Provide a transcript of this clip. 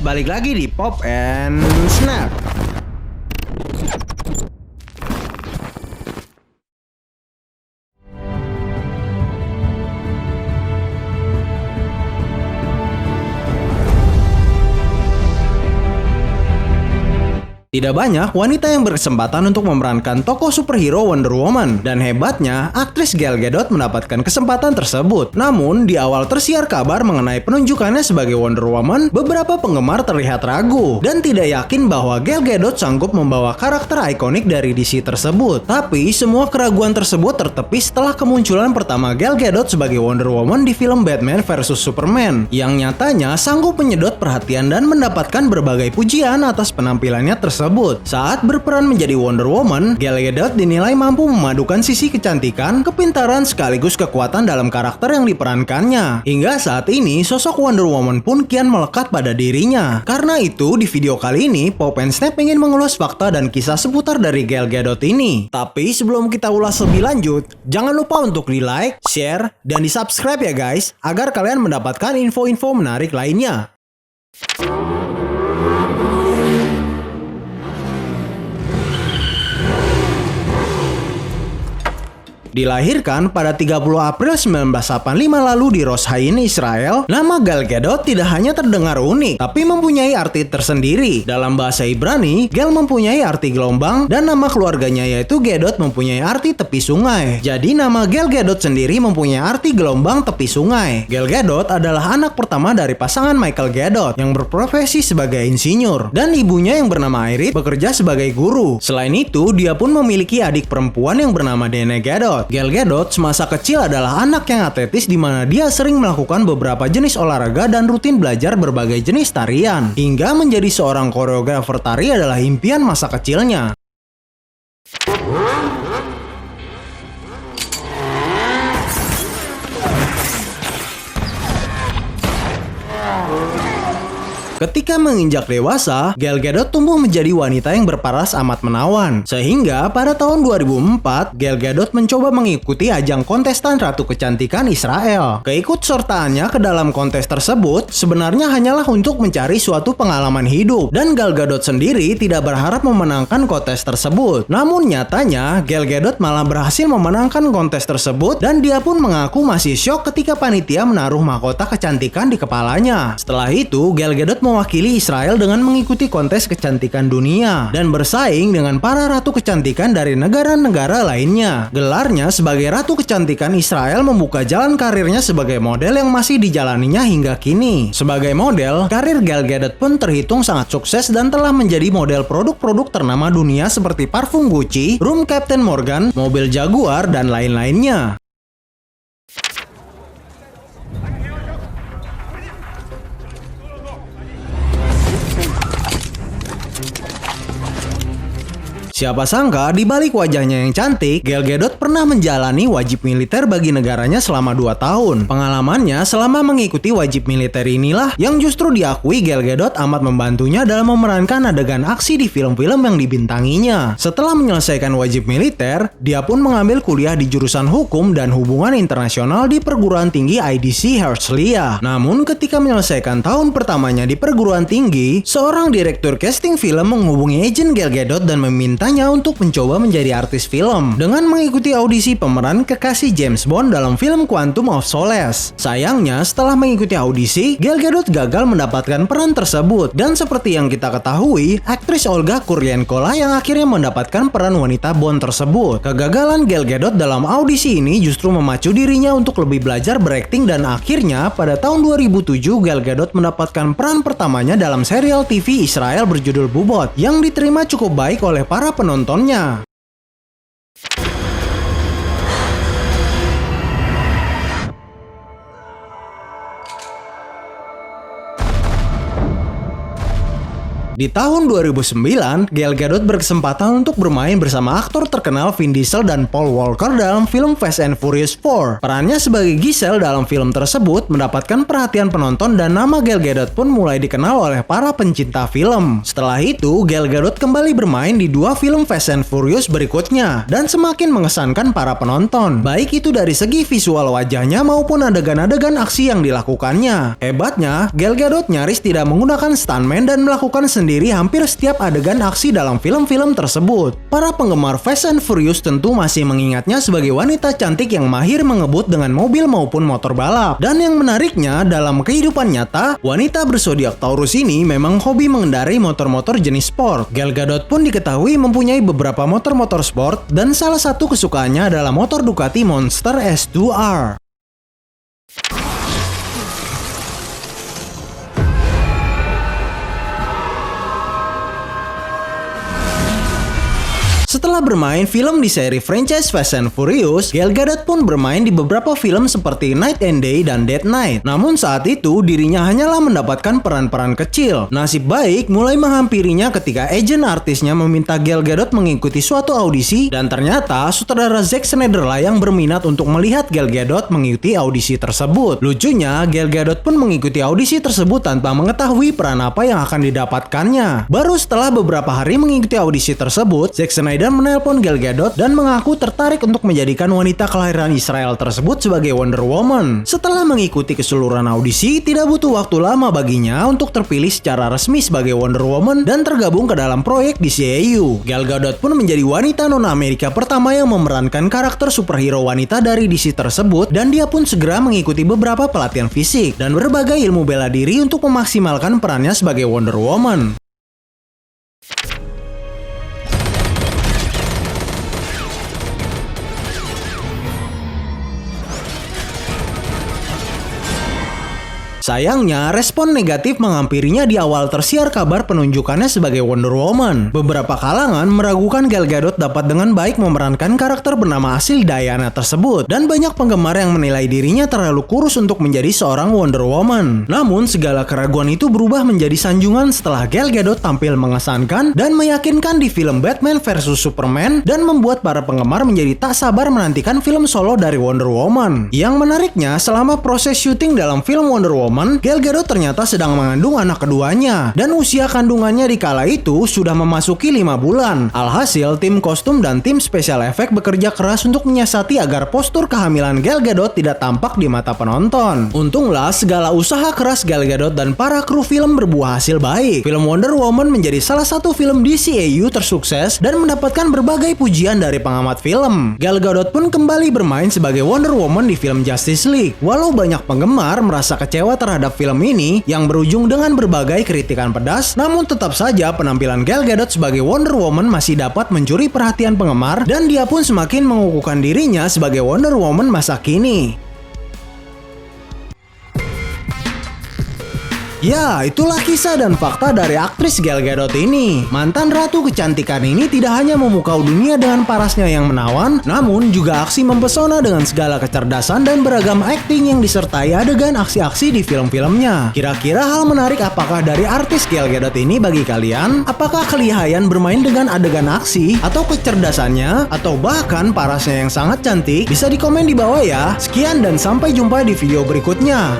guys, balik lagi di Pop and Snap. Tidak banyak wanita yang berkesempatan untuk memerankan tokoh superhero Wonder Woman, dan hebatnya, aktris Gal Gadot mendapatkan kesempatan tersebut. Namun, di awal tersiar kabar mengenai penunjukannya sebagai Wonder Woman, beberapa penggemar terlihat ragu dan tidak yakin bahwa Gal Gadot sanggup membawa karakter ikonik dari DC tersebut. Tapi, semua keraguan tersebut tertepis setelah kemunculan pertama Gal Gadot sebagai Wonder Woman di film Batman vs Superman, yang nyatanya sanggup menyedot perhatian dan mendapatkan berbagai pujian atas penampilannya tersebut. Saat berperan menjadi Wonder Woman, Gal Gadot dinilai mampu memadukan sisi kecantikan, kepintaran sekaligus kekuatan dalam karakter yang diperankannya. Hingga saat ini, sosok Wonder Woman pun kian melekat pada dirinya. Karena itu, di video kali ini, Pop and Snap ingin mengulas fakta dan kisah seputar dari Gal Gadot ini. Tapi sebelum kita ulas lebih lanjut, jangan lupa untuk di like, share, dan di subscribe ya guys, agar kalian mendapatkan info-info menarik lainnya. Dilahirkan pada 30 April 1985 lalu di Ros Hain, Israel, nama Gal Gadot tidak hanya terdengar unik, tapi mempunyai arti tersendiri. Dalam bahasa Ibrani, Gal mempunyai arti gelombang, dan nama keluarganya yaitu Gadot mempunyai arti tepi sungai. Jadi nama Gal Gadot sendiri mempunyai arti gelombang tepi sungai. Gal Gadot adalah anak pertama dari pasangan Michael Gadot yang berprofesi sebagai insinyur, dan ibunya yang bernama Iris bekerja sebagai guru. Selain itu, dia pun memiliki adik perempuan yang bernama Dana Gadot. Gal Gadot semasa kecil adalah anak yang atletis di mana dia sering melakukan beberapa jenis olahraga dan rutin belajar berbagai jenis tarian. Hingga menjadi seorang koreografer tari adalah impian masa kecilnya. Ketika menginjak dewasa, Gal Gadot tumbuh menjadi wanita yang berparas amat menawan. Sehingga pada tahun 2004, Gal Gadot mencoba mengikuti ajang kontestan Ratu Kecantikan Israel. Keikutsertaannya ke dalam kontes tersebut sebenarnya hanyalah untuk mencari suatu pengalaman hidup, dan Gal Gadot sendiri tidak berharap memenangkan kontes tersebut. Namun nyatanya, Gal Gadot malah berhasil memenangkan kontes tersebut, dan dia pun mengaku masih syok ketika panitia menaruh mahkota kecantikan di kepalanya. Setelah itu, Gal Gadot mewakili Israel dengan mengikuti kontes kecantikan dunia dan bersaing dengan para ratu kecantikan dari negara-negara lainnya. Gelarnya sebagai Ratu Kecantikan Israel membuka jalan karirnya sebagai model yang masih dijalaninya hingga kini. Sebagai model, karir Gal Gadot pun terhitung sangat sukses dan telah menjadi model produk-produk ternama dunia seperti parfum Gucci, rum Captain Morgan, mobil Jaguar, dan lain-lainnya. Siapa sangka di balik wajahnya yang cantik, Gal Gadot pernah menjalani wajib militer bagi negaranya selama 2 tahun. Pengalamannya selama mengikuti wajib militer inilah yang justru diakui Gal Gadot amat membantunya dalam memerankan adegan aksi di film-film yang dibintanginya. Setelah menyelesaikan wajib militer, dia pun mengambil kuliah di jurusan hukum dan hubungan internasional di perguruan tinggi IDC Herzliya. Namun ketika menyelesaikan tahun pertamanya di perguruan tinggi, seorang direktur casting film menghubungi agen Gal Gadot dan memintanya untuk mencoba menjadi artis film dengan mengikuti audisi pemeran kekasih James Bond dalam film Quantum of Solace. Sayangnya, setelah mengikuti audisi, Gal Gadot gagal mendapatkan peran tersebut, dan seperti yang kita ketahui, aktris Olga Kurylenko lah yang akhirnya mendapatkan peran wanita Bond tersebut. Kegagalan Gal Gadot dalam audisi ini justru memacu dirinya untuk lebih belajar berakting, dan akhirnya pada tahun 2007 Gal Gadot mendapatkan peran pertamanya dalam serial TV Israel berjudul Bubot yang diterima cukup baik oleh para penontonnya. Di tahun 2009, Gal Gadot berkesempatan untuk bermain bersama aktor terkenal Vin Diesel dan Paul Walker dalam film Fast and Furious 4. Perannya sebagai Giselle dalam film tersebut mendapatkan perhatian penonton dan nama Gal Gadot pun mulai dikenal oleh para pencinta film. Setelah itu, Gal Gadot kembali bermain di 2 film Fast and Furious berikutnya dan semakin mengesankan para penonton, baik itu dari segi visual wajahnya maupun adegan-adegan aksi yang dilakukannya. Hebatnya, Gal Gadot nyaris tidak menggunakan stuntman dan melakukan sendiri hampir setiap adegan aksi dalam film-film tersebut. Para penggemar Fast and Furious tentu masih mengingatnya sebagai wanita cantik yang mahir mengebut dengan mobil maupun motor balap. Dan yang menariknya, dalam kehidupan nyata, wanita bersodiak Taurus ini memang hobi mengendarai motor-motor jenis sport. Gal Gadot pun diketahui mempunyai beberapa motor-motor sport dan salah satu kesukaannya adalah motor Ducati Monster S2R. Setelah bermain film di seri franchise Fast and Furious, Gal Gadot pun bermain di beberapa film seperti Night and Day dan Dead Night. Namun saat itu dirinya hanyalah mendapatkan peran-peran kecil. Nasib baik mulai menghampirinya ketika agen artisnya meminta Gal Gadot mengikuti suatu audisi dan ternyata sutradara Zack Snyder lah yang berminat untuk melihat Gal Gadot mengikuti audisi tersebut. Lucunya, Gal Gadot pun mengikuti audisi tersebut tanpa mengetahui peran apa yang akan didapatkannya. Baru setelah beberapa hari mengikuti audisi tersebut, Zack Snyder menelpon Gal Gadot dan mengaku tertarik untuk menjadikan wanita kelahiran Israel tersebut sebagai Wonder Woman. Setelah mengikuti keseluruhan audisi, tidak butuh waktu lama baginya untuk terpilih secara resmi sebagai Wonder Woman dan tergabung ke dalam proyek DCEU. Gal Gadot pun menjadi wanita non-Amerika pertama yang memerankan karakter superhero wanita dari DC tersebut dan dia pun segera mengikuti beberapa pelatihan fisik dan berbagai ilmu bela diri untuk memaksimalkan perannya sebagai Wonder Woman. Sayangnya, respon negatif menghampirinya di awal tersiar kabar penunjukannya sebagai Wonder Woman. Beberapa kalangan meragukan Gal Gadot dapat dengan baik memerankan karakter bernama asli Diana tersebut, dan banyak penggemar yang menilai dirinya terlalu kurus untuk menjadi seorang Wonder Woman. Namun, segala keraguan itu berubah menjadi sanjungan setelah Gal Gadot tampil mengesankan dan meyakinkan di film Batman vs Superman dan membuat para penggemar menjadi tak sabar menantikan film solo dari Wonder Woman. Yang menariknya, selama proses syuting dalam film Wonder Woman, Gal Gadot ternyata sedang mengandung anak keduanya dan usia kandungannya di kala itu sudah memasuki 5 bulan. Alhasil, tim kostum dan tim special effect bekerja keras untuk menyiasati agar postur kehamilan Gal Gadot tidak tampak di mata penonton. Untunglah segala usaha keras Gal Gadot dan para kru film berbuah hasil baik. Film Wonder Woman menjadi salah satu film DCEU tersukses dan mendapatkan berbagai pujian dari pengamat film. Gal Gadot pun kembali bermain sebagai Wonder Woman di film Justice League. Walau banyak penggemar merasa kecewa terhadap film ini yang berujung dengan berbagai kritikan pedas, namun tetap saja penampilan Gal Gadot sebagai Wonder Woman masih dapat mencuri perhatian penggemar dan dia pun semakin mengukuhkan dirinya sebagai Wonder Woman masa kini. Ya, itulah kisah dan fakta dari aktris Gal Gadot ini. Mantan ratu kecantikan ini tidak hanya memukau dunia dengan parasnya yang menawan, namun juga aksi mempesona dengan segala kecerdasan dan beragam akting yang disertai adegan aksi-aksi di film-filmnya. Kira-kira hal menarik apakah dari artis Gal Gadot ini bagi kalian? Apakah kelihayan bermain dengan adegan aksi, atau kecerdasannya, atau bahkan parasnya yang sangat cantik? Bisa di komen di bawah ya. Sekian dan sampai jumpa di video berikutnya.